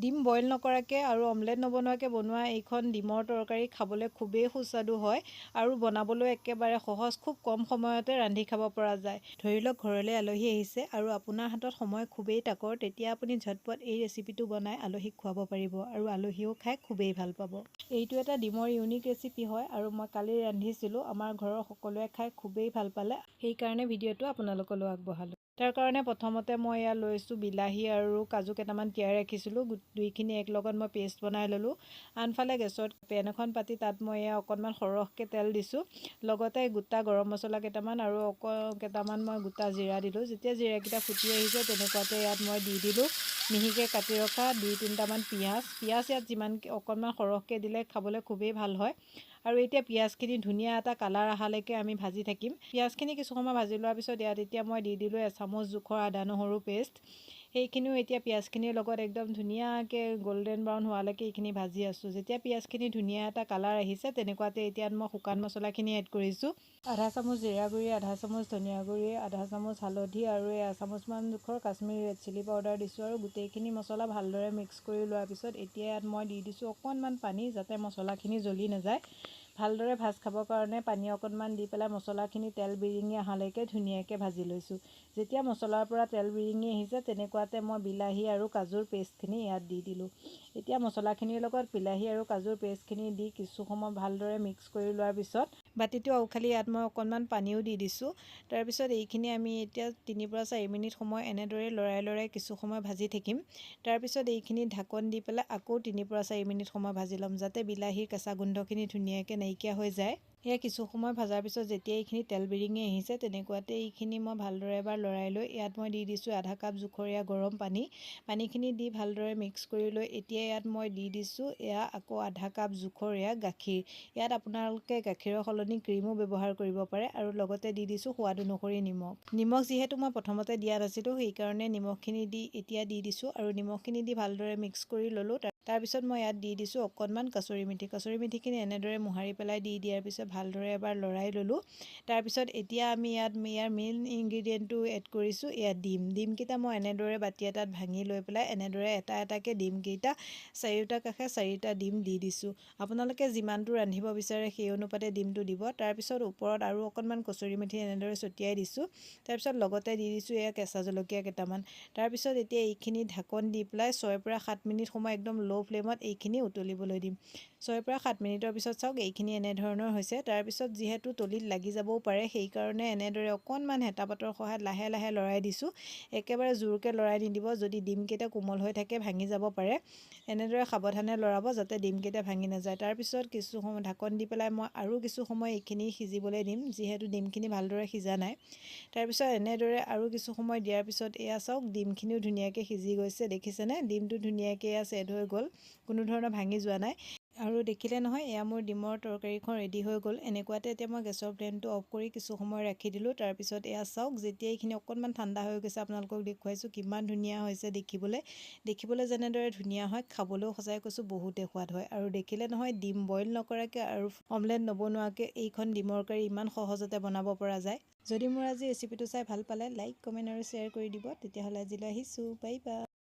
ডিম বইল নকৰাকৈ আৰু অমলেট নবনোৱাকৈ বনোৱা এইখন ডিমৰ তৰকাৰী খাবলৈ খুবেই সুস্বাদু হয় আৰু বনাবলৈ একেবাৰে সহজ, খুব কম সময়তে ৰান্ধি খাব পৰা যায়। ধৰি লওক ঘৰলৈ আলহী আহিছে আৰু আপোনাৰ হাতত সময় খুবেই তাকৰ, তেতিয়া আপুনি ঝটপট এই ৰেচিপিটো বনাই আলহীক খুৱাব পাৰিব আৰু আলহীয়েও খাই খুবেই ভাল পাব। এইটো এটা ডিমৰ ইউনিক ৰেচিপি হয় আৰু মই কালি ৰান্ধিছিলোঁ। আমাৰ ঘৰৰ সকলোৱে খাই খুবেই ভাল পালে, সেইকাৰণে ভিডিঅ'টো আপোনালোকলৈ আগবঢ়ালোঁ। তাৰ কাৰণে প্ৰথমতে মই ইয়াত লৈছোঁ বিলাহী আৰু কাজু কেইটামান তিয়াই ৰাখিছিলোঁ। দুইখিনি একেলগত মই পেষ্ট বনাই ল'লোঁ। আনফালে গেছত পেন এখন পাতি তাত মই অকণমান সৰহকৈ তেল দিছোঁ। লগতে গোটা গৰম মছলা কেইটামান আৰু কেইটামান মই গোটা জিৰা দিলোঁ। যেতিয়া জিৰাকেইটা ফুটি আহিছে তেনেকুৱাতে ইয়াত মই দি দিলোঁ মিহিকৈ কাটি ৰখা 2-3টামান পিঁয়াজ। ইয়াত অকণমান সৰহকৈ দিলে খাবলৈ খুবেই ভাল হয়। আৰু এতিয়া পিঁয়াজখিনি ধুনীয়া এটা কালাৰ অহালৈকে আমি ভাজি থাকিম। পিঁয়াজখিনি কিছু সময় ভাজি লোৱাৰ পিছত এতিয়া মই দি দিলোঁ এচামুচ জোখৰ আদা নহৰু পেষ্ট। সেইখিনিও এতিয়া পিঁয়াজখিনিৰ লগত একদম ধুনীয়াকৈ গল্ডেন ব্ৰাউন হোৱালৈকে এইখিনি ভাজি আছোঁ। যেতিয়া পিঁয়াজখিনি ধুনীয়া এটা কালাৰ আহিছে তেনেকুৱাতে এতিয়া মই শুকান মছলাখিনি এড কৰিছোঁ। আধা চামুচ জিৰা গুড়ি, আধা চামুচ ধনিয়া গুড়ি, আধা চামুচ হালধি আৰু এচামুচমান জোখৰ কাশ্মীৰী ৰেড চিলি পাউডাৰ দিছোঁ আৰু গোটেইখিনি মছলা ভালদৰে মিক্স কৰি লোৱাৰ পিছত এতিয়া ইয়াত মই দি দিছোঁ অকণমান পানী, যাতে মছলাখিনি জ্বলি নাযায়। ভালদৰে ভাজ খাবৰ কাৰণে পানী অকণমান দি পেলাই মছলাখিনি তেল বিৰিঙি অহালৈকে ধুনীয়াকৈ ভাজি লৈছোঁ। যেতিয়া মছলাৰ পৰা তেল বিৰিঙি আহিছে তেনেকুৱাতে মই বিলাহী আৰু কাজুৰ পেষ্টখিনি ইয়াত দি দিলোঁ। এতিয়া মছলাখিনিৰ লগত বিলাহী আৰু কাজুৰ পেষ্টখিনি দি কিছু সময় ভালদৰে মিক্স কৰি লোৱাৰ পিছত বাতিটো আউখালি ইয়াত মই অকণমান পানীও দি দিছোঁ। তাৰপিছত এইখিনি আমি এতিয়া 3-4 মিনিট সময় এনেদৰে লৰাই কিছু সময় ভাজি থাকিম। তাৰপিছত এইখিনি ঢাকন দি পেলাই আকৌ 3-4 মিনিট সময় ভাজি ল'ম, যাতে বিলাহীৰ কেঁচা গোন্ধখিনি ধুনীয়াকৈ নাইকিয়া হৈ যায়। সেয়া কিছু সময় ভজাৰ পিছত যেতিয়া এইখিনি তেল বিৰিঙি আহিছে তেনেকুৱাতে এইখিনি মই ভালদৰে এবাৰ লৰাই লৈ ইয়াত মই দি দিছোঁ আধা কাপ জোখৰীয়া গৰম পানী। পানীখিনি দি ভালদৰে মিক্স কৰি লৈ এতিয়া ইয়াত মই দি দিছোঁ আকৌ আধা কাপ জোখৰীয়া গাখীৰ। ইয়াত আপোনালোকে গাখীৰৰ সলনি ক্ৰীমো ব্যৱহাৰ কৰিব পাৰে আৰু লগতে দি দিছোঁ সোৱাদ অনুসৰি নিমখ যিহেতু মই প্ৰথমতে দিয়া নাছিলোঁ সেইকাৰণে নিমখখিনি এতিয়া দি দিছোঁ আৰু নিমখখিনি দি ভালদৰে মিক্স কৰি ল'লোঁ। তাৰপিছত মই ইয়াত দি দিছোঁ অকণমান কচুৰি মেথিখিনি এনেদৰে মোহাৰি পেলাই দি দিয়াৰ পিছত ভালদৰে এবাৰ লৰাই ল'লোঁ। তাৰপিছত এতিয়া আমি ইয়াৰ মেইন ইনগ্ৰিডিয়েণ্টটো এড কৰিছোঁ। ইয়াত ডিমকেইটা মই এনেদৰে বাতি এটাত ভাঙি লৈ পেলাই এনেদৰে এটাকৈ ডিমকেইটা 4টা কাষে 4টা ডিম দি দিছোঁ। আপোনালোকে যিমানটো ৰান্ধিব বিচাৰে সেই অনুপাতে ডিমটো দিব। তাৰপিছত ওপৰত আৰু অকণমান কচুৰি মেথি এনেদৰে ছটিয়াই দিছোঁ। তাৰপিছত লগতে দি দিছোঁ কেঁচা জলকীয়া কেইটামান। তাৰপিছত এতিয়া এইখিনি ঢাকন দি পেলাই 6-7 মিনিট সময় একদম ল' ফ্লেমত এইখিনি উতলিবলৈ দিম। 6-7 মিনিটৰ পিছত চাওক এইখিনি এনেধৰণৰ হৈছে। তাৰপিছত যিহেতু তলিত লাগি যাবও পাৰে সেইকাৰণে এনেদৰে অকণমান হেতা পাতৰ সহায়ত লাহে লাহে লৰাই দিছোঁ। একেবাৰে জোৰকৈ লৰাই নিদিব, যদি ডিমকেইটা কোমল হৈ থাকে ভাঙি যাব পাৰে। এনেদৰে সাৱধানে লৰাব যাতে ডিমকেইটা ভাঙি নাযায়। তাৰপিছত কিছু সময় ঢাকন দি পেলাই মই আৰু কিছু সময় এইখিনি সিজিবলৈ দিম, যিহেতু ডিমখিনি ভালদৰে সিজা নাই। তাৰপিছত এনেদৰে আৰু কিছু সময় দিয়াৰ পিছত চাওক ডিমখিনিও ধুনীয়াকৈ সিজি গৈছে। দেখিছেনে ডিমটো ধুনীয়াকৈ ছেট হৈ গ'ল, কোনো ধৰণৰ ভাঙি যোৱা নাই। আৰু দেখিলে নহয় মোৰ ডিমৰ তৰকাৰীখন ৰেডি হৈ গ'ল। এনেকুৱাতে এতিয়া মই গেছৰ ফ্লেমটো অফ কৰি কিছু সময় ৰাখি দিলোঁ। তাৰপিছত চাওক যেতিয়া এইখিনি অকণমান ঠাণ্ডা হৈ গৈছে আপোনালোকক দেখুৱাইছোঁ কিমান ধুনীয়া হৈছে দেখিবলৈ যেনেদৰে ধুনীয়া হয়, খাবলৈও সঁচাই কৈছোঁ বহুতেই সোৱাদ হয়। আৰু দেখিলে নহয় ডিম বইল নকৰাকৈ আৰু অমলেট নবনোৱাকৈ এইখন ডিমৰ কাৰী ইমান সহজতে বনাব পৰা যায়। যদি মোৰ আজি ৰেচিপিটো চাই ভাল পালে লাইক, কমেণ্ট আৰু শ্বেয়াৰ কৰি দিব। তেতিয়াহ'লে আজিলৈ আহিছোঁ, বাই বাই।